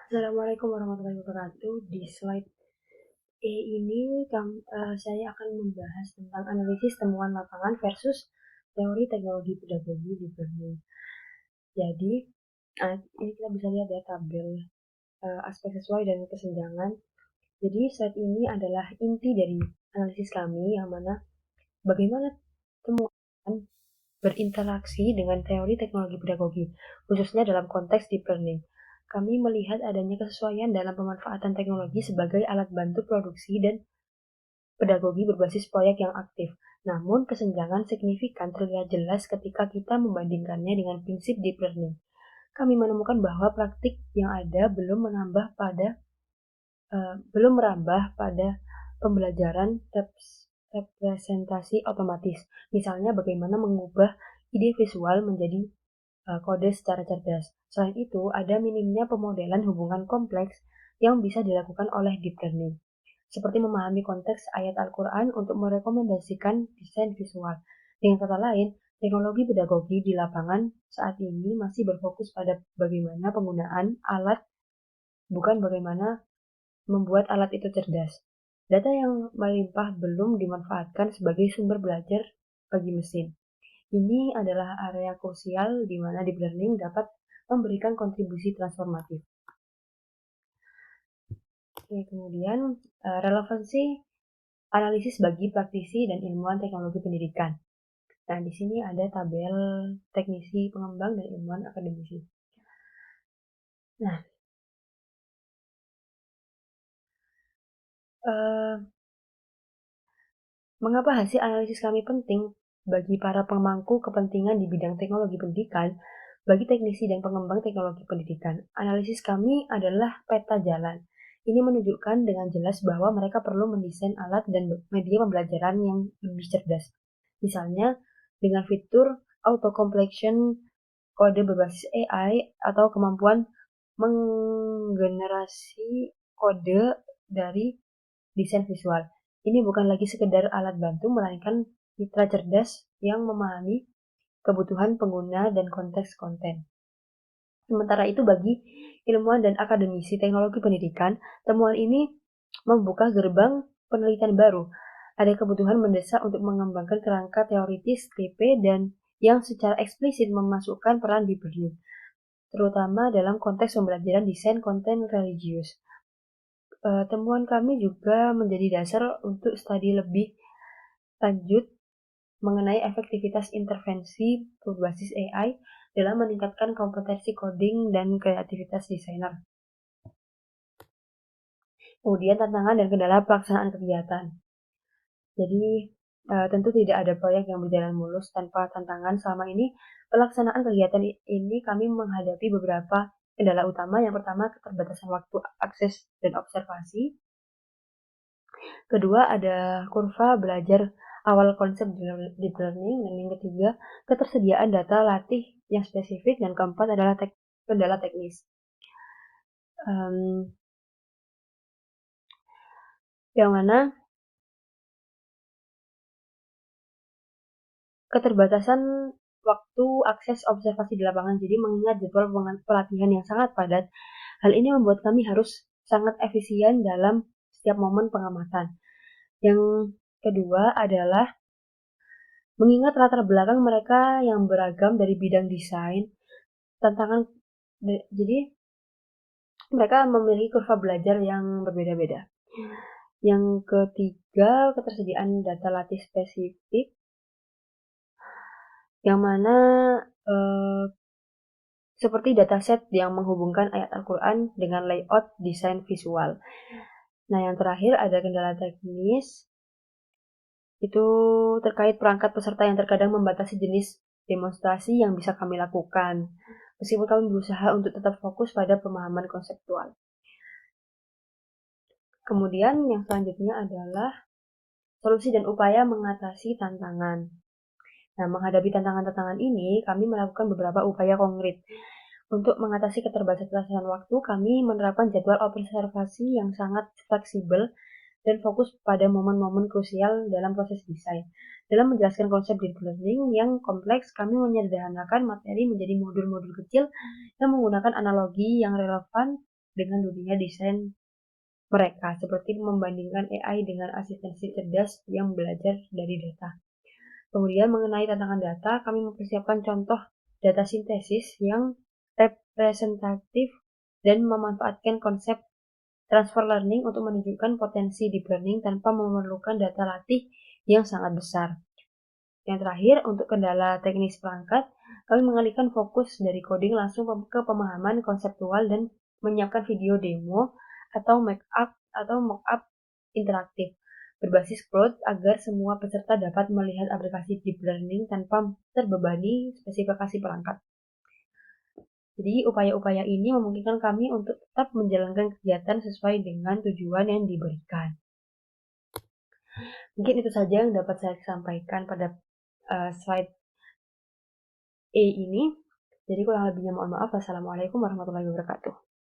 Assalamualaikum warahmatullahi wabarakatuh. Di slide E ini saya akan membahas tentang analisis temuan lapangan versus teori teknologi pedagogi di learning. Jadi, ini kita bisa lihat ya tabel aspek sesuai dan kesenjangan. Jadi, slide ini adalah inti dari analisis kami yang mana bagaimana temuan berinteraksi dengan teori teknologi pedagogi, khususnya dalam konteks deep learning. Kami melihat adanya kesesuaian dalam pemanfaatan teknologi sebagai alat bantu produksi dan pedagogi berbasis proyek yang aktif. Namun, kesenjangan signifikan terlihat jelas ketika kita membandingkannya dengan prinsip deep learning. Kami menemukan bahwa praktik yang ada belum merambah pada pembelajaran representasi otomatis. Misalnya bagaimana mengubah ide visual menjadi kode secara cerdas. Selain itu, ada minimnya pemodelan hubungan kompleks yang bisa dilakukan oleh deep learning, seperti memahami konteks ayat Al-Quran untuk merekomendasikan desain visual. Dengan kata lain, teknologi pedagogi di lapangan saat ini masih berfokus pada bagaimana penggunaan alat, bukan bagaimana membuat alat itu cerdas. Data yang melimpah belum dimanfaatkan sebagai sumber belajar bagi mesin. Ini adalah area krusial di mana deep learning dapat memberikan kontribusi transformatif. Oke, kemudian relevansi analisis bagi praktisi dan ilmuwan teknologi pendidikan. Nah, di sini ada tabel teknisi pengembang dan ilmuwan akademisi. Nah, mengapa hasil analisis kami penting bagi para pemangku kepentingan di bidang teknologi pendidikan? Bagi teknisi dan pengembang teknologi pendidikan, analisis kami adalah peta jalan. Ini menunjukkan dengan jelas bahwa mereka perlu mendesain alat dan media pembelajaran yang lebih cerdas. Misalnya, dengan fitur auto completion kode berbasis AI atau kemampuan menggenerasi kode dari desain visual. Ini bukan lagi sekedar alat bantu, melainkan mitra cerdas yang memahami kebutuhan pengguna dan konteks konten. Sementara itu bagi ilmuwan dan akademisi teknologi pendidikan, temuan ini membuka gerbang penelitian baru. Ada kebutuhan mendesak untuk mengembangkan kerangka teoritis TP dan yang secara eksplisit memasukkan peran deep learning, terutama dalam konteks pembelajaran desain konten religius. Temuan kami juga menjadi dasar untuk studi lebih lanjut mengenai efektivitas intervensi berbasis AI dalam meningkatkan kompetensi coding dan kreativitas desainer. Kemudian tantangan dan kendala pelaksanaan kegiatan. Jadi tentu tidak ada proyek yang berjalan mulus tanpa tantangan. Selama ini pelaksanaan kegiatan ini kami menghadapi beberapa kendala utama. Yang pertama, keterbatasan waktu, akses, dan observasi. Kedua, ada kurva belajar awal konsep deep learning. Dan yang ketiga, ketersediaan data latih yang spesifik. Dan keempat adalah kendala teknis. Yang mana keterbatasan waktu, akses, observasi di lapangan. Jadi mengingat jadwal pelatihan yang sangat padat, hal ini membuat kami harus sangat efisien dalam setiap momen pengamatan. Yang kedua adalah mengingat latar belakang mereka yang beragam dari bidang desain, jadi mereka memiliki kurva belajar yang berbeda-beda. Yang ketiga, ketersediaan data latih spesifik, yang mana seperti dataset yang menghubungkan ayat Al-Quran dengan layout desain visual. Nah, yang terakhir ada kendala teknis, itu terkait perangkat peserta yang terkadang membatasi jenis demonstrasi yang bisa kami lakukan, meskipun kami berusaha untuk tetap fokus pada pemahaman konseptual. Kemudian yang selanjutnya adalah solusi dan upaya mengatasi tantangan. Nah, menghadapi tantangan-tantangan ini, kami melakukan beberapa upaya konkret. Untuk mengatasi keterbatasan waktu, kami menerapkan jadwal observasi yang sangat fleksibel dan fokus pada momen-momen krusial dalam proses desain. Dalam menjelaskan konsep deep learning yang kompleks, kami menyederhanakan materi menjadi modul-modul kecil yang menggunakan analogi yang relevan dengan dunia desain mereka, seperti membandingkan AI dengan asistensi cerdas yang belajar dari data. Kemudian mengenai tantangan data, kami mempersiapkan contoh data sintesis yang representatif dan memanfaatkan konsep transfer learning untuk menunjukkan potensi deep learning tanpa memerlukan data latih yang sangat besar. Yang terakhir, untuk kendala teknis perangkat, kami mengalihkan fokus dari coding langsung ke pemahaman konseptual dan menyiapkan video demo atau mock-up interaktif berbasis cloud agar semua peserta dapat melihat aplikasi deep learning tanpa terbebani spesifikasi perangkat. Jadi, upaya-upaya ini memungkinkan kami untuk tetap menjalankan kegiatan sesuai dengan tujuan yang diberikan. Mungkin itu saja yang dapat saya sampaikan pada slide E ini. Jadi kurang lebihnya mohon maaf. Wassalamualaikum warahmatullahi wabarakatuh.